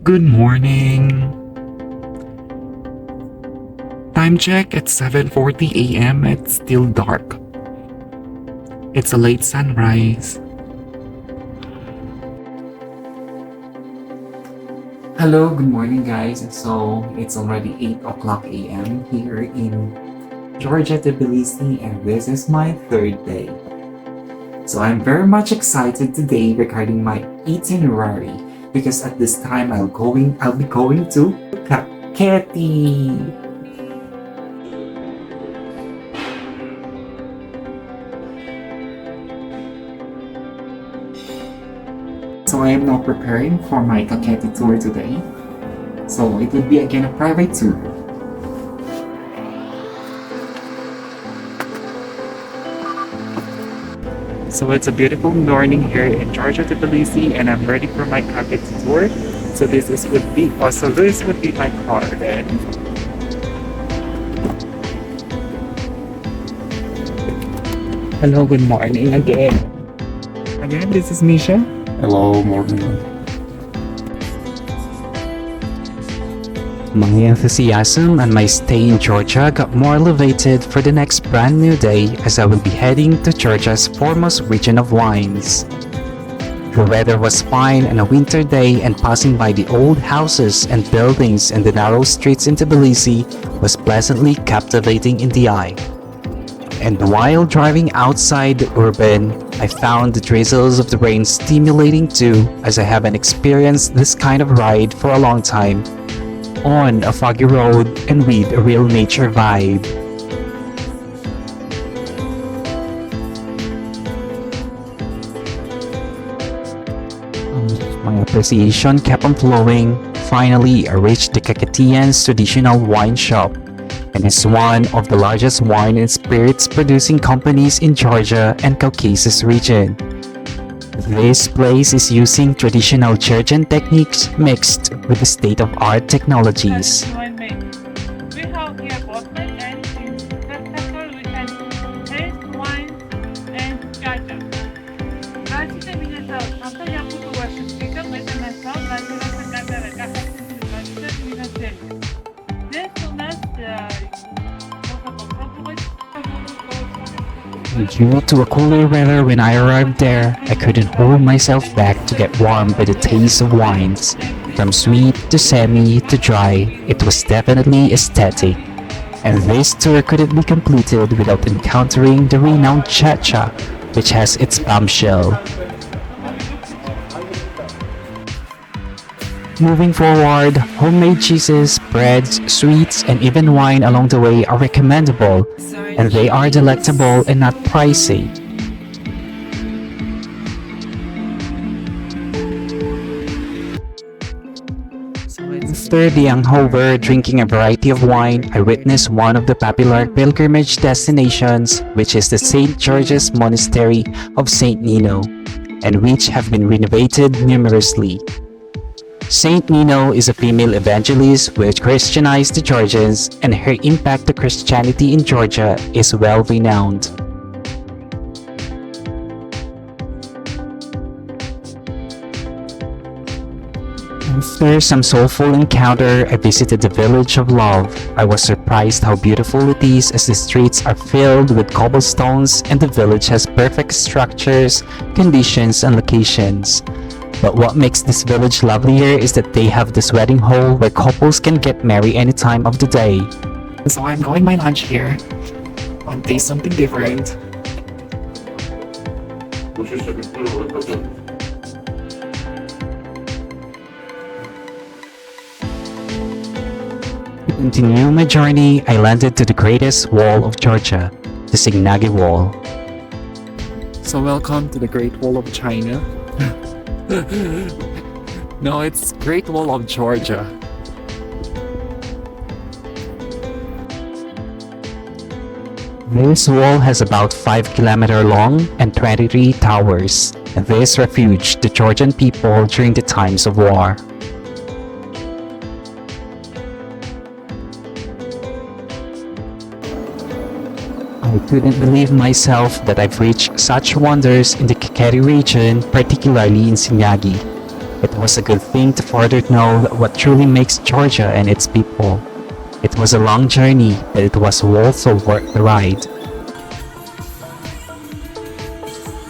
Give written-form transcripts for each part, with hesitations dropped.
Good morning. Time check at 7:40 a.m. It's still dark. It's a late sunrise. Hello, good morning guys. So it's already 8 o'clock a.m. here in Georgia, Tbilisi, and this is my third day. So I'm very much excited today regarding my itinerary because at this time I'll be going to Kakheti. So I am now preparing for my Kakheti tour today. So it will be again a private tour. So it's a beautiful morning here in Georgia, Tbilisi, and I'm ready for my Kakheti tour. So this would be my car then. Hello, good morning again. Again, this is Misha. Hello, morning. My enthusiasm and my stay in Georgia got more elevated for the next brand new day as I will be heading to Georgia's foremost region of wines. The weather was fine on a winter day, and passing by the old houses and buildings and the narrow streets in Tbilisi was pleasantly captivating in the eye. And while driving outside the urban, I found the drizzles of the rain stimulating too, as I haven't experienced this kind of ride for a long time, on a foggy road and with a real nature vibe. My appreciation kept on flowing. Finally, I reached the Kakhetian's traditional wine shop, and it's one of the largest wine and spirits producing companies in Georgia and Caucasus region. This place is using traditional Georgian techniques mixed with the state-of-art technologies. We have here bottling and in spectacle we can taste wine and charger. Различные вина автор я буду вашим спиком, это настал называется камера Здесь у нас можно попробовать. Due to a cooler weather when I arrived there, I couldn't hold myself back to get warm by the taste of wines. From sweet to semi to dry, it was definitely aesthetic. And this tour couldn't be completed without encountering the renowned Chacha, which has its bombshell. Moving forward, homemade cheeses, breads, sweets, and even wine along the way are recommendable, and they are delectable and not pricey. After the hangover drinking a variety of wine, I witnessed one of the popular pilgrimage destinations, which is the St. George's Monastery of St. Nino, and which have been renovated numerously. Saint Nino is a female evangelist which Christianized the Georgians, and her impact to Christianity in Georgia is well renowned. After some soulful encounter, I visited the Village of Love. I was surprised how beautiful it is, as the streets are filled with cobblestones and the village has perfect structures, conditions, and locations. But what makes this village lovelier is that they have this wedding hall where couples can get married any time of the day. So I'm going my lunch here. I'll taste something different. To continue my journey, I landed to the greatest wall of Georgia, the Sighnaghi Wall. So welcome to the Great Wall of China. No, it's Great Wall of Georgia. This wall has about 5 km long and 23 towers, and this refuge the Georgian people during the times of war. I couldn't believe myself that I've reached such wonders in the Kakheti region, particularly in Sighnaghi. It was a good thing to further know what truly makes Georgia and its people. It was a long journey, but it was also worth the ride.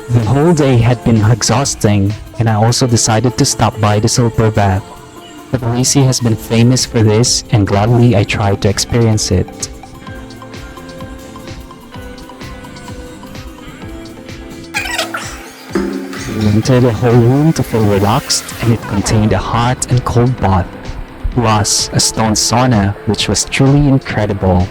The whole day had been exhausting, and I also decided to stop by the Silver Bath. Tbilisi has been famous for this, and gladly I tried to experience it. We entered a whole room to feel relaxed, and it contained a hot and cold bath, plus a stone sauna, which was truly incredible.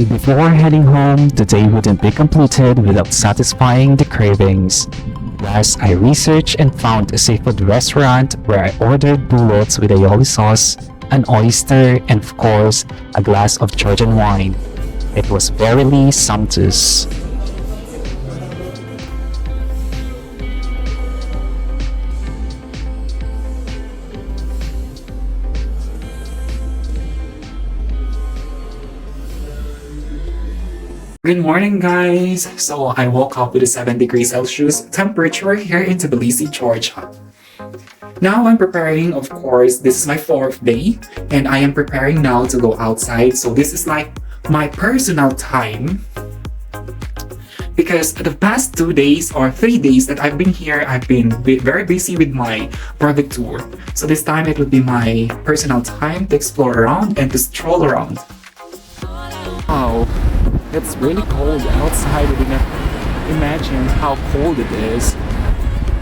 Before heading home, the day wouldn't be completed without satisfying the cravings. Thus, I researched and found a seafood restaurant where I ordered bulots with aioli sauce, an oyster, and of course, a glass of Georgian wine. It was verily sumptuous. Good morning, guys! So I woke up with a 7 degrees Celsius temperature here in Tbilisi, Georgia. Now I'm preparing, of course, this is my 4th day, and I am preparing now to go outside. So this is like my personal time. Because the past 2 days or 3 days that I've been here, I've been very busy with my private tour. So this time it will be my personal time to explore around and to stroll around. Wow, it's really cold outside. I didn't imagine how cold it is.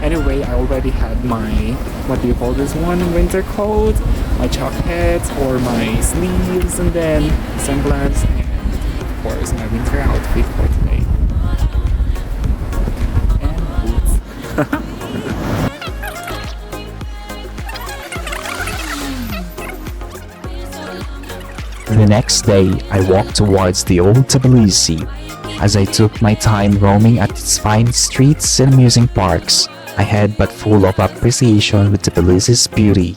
Anyway, I already had my, what do you call this one, winter coat, my jacket or my sleeves, and then sunglasses, and of course my winter outfit for today. And boots. The next day, I walked towards the old Tbilisi. As I took my time roaming at its fine streets and amusing parks, I had but full of appreciation with Tbilisi's beauty.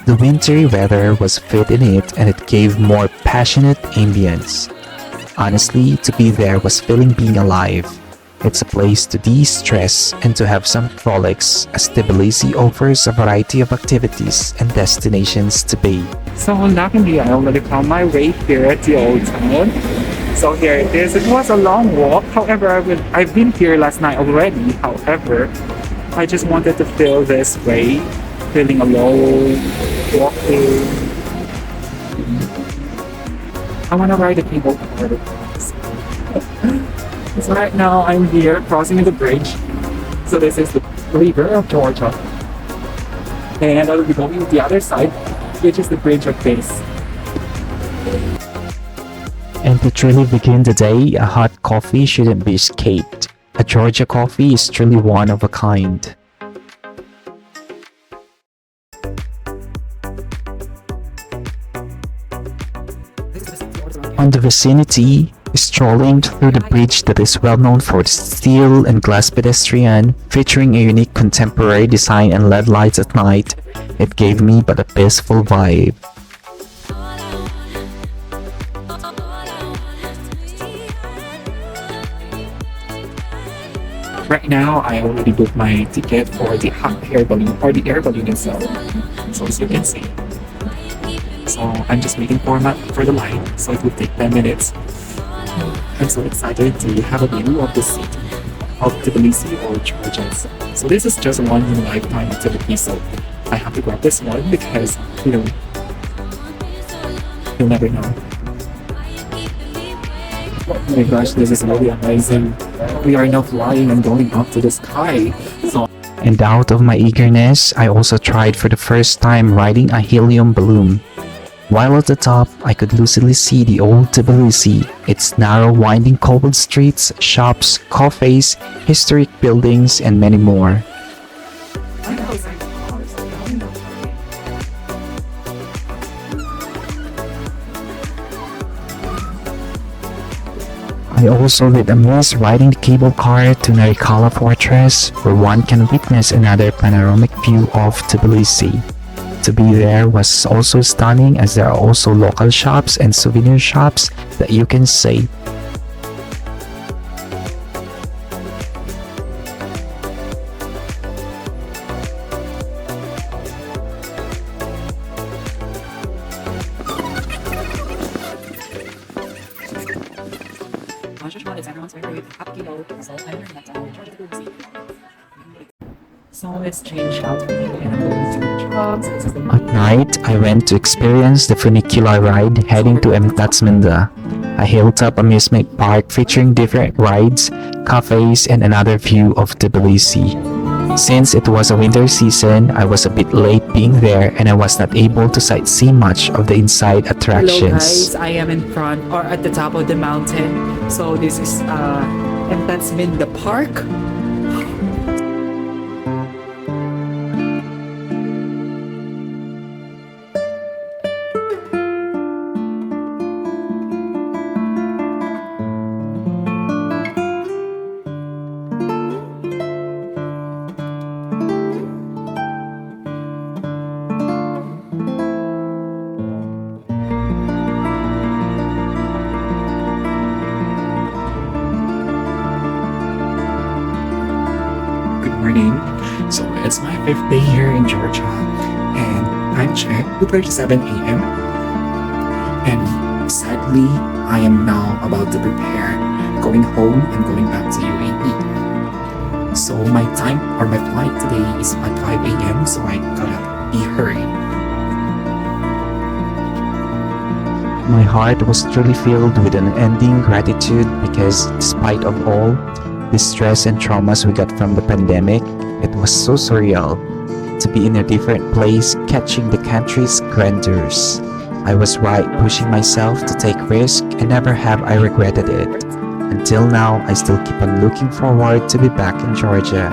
The wintry weather was fit in it, and it gave more passionate ambience. Honestly, to be there was feeling being alive. It's a place to de-stress and to have some frolics, as Tbilisi offers a variety of activities and destinations to be. So luckily I already found my way here at the old town. So here it is. It was a long walk. However, I've been here last night already. However, I just wanted to feel this way, feeling alone, walking. I want to ride a cable car. So right now I'm here crossing the bridge. So this is the river of Georgia. And I will be going to the other side, which is the bridge of peace. And to truly begin the day, a hot coffee shouldn't be escaped. A Georgia coffee is truly one of a kind. On the vicinity, strolling through the bridge that is well known for its steel and glass pedestrian, featuring a unique contemporary design and LED lights at night, it gave me but a peaceful vibe. Right now, I already booked my ticket for the hot air balloon or the air balloon itself. So as you can see. So I'm just waiting for the line. So it will take 10 minutes. I'm so excited to have a view of the city of Tbilisi or Georgia. So this is just a one in a lifetime activity. So I have to grab this one because you'll never know. Oh my gosh, this is really amazing. We are now flying and going up to the sky. So And out of my eagerness, I also tried for the first time riding a helium balloon. While at the top, I could lucidly see the old Tbilisi, its narrow winding cobbled streets, shops, cafes, historic buildings, and many more. I also did a miss riding the cable car to Narikala Fortress, where one can witness another panoramic view of Tbilisi. To be there was also stunning as there are also local shops and souvenir shops that you can see. So let's change outfit and I'm going to the drugs. At night, I went to experience the funicular ride heading to Mtatsminda, a hilltop amusement park featuring different rides, cafes, and another view of Tbilisi. Since it was a winter season, I was a bit late being there and I was not able to sightsee much of the inside Hello attractions. guys, I am in front or at the top of the mountain. So this is Mtatsminda Park. Good morning. So it's my 5th day here in Georgia and time check 2:37 a.m. And sadly, I am now about to prepare going home and going back to UAE. So my time or my flight today is at 5 a.m. So I gotta be hurried. My heart was truly filled with an unending gratitude because despite of all the stress and traumas we got from the pandemic, it was so surreal to be in a different place catching the country's grandeurs. I was right pushing myself to take risk and never have I regretted it. Until now, I still keep on looking forward to be back in Georgia.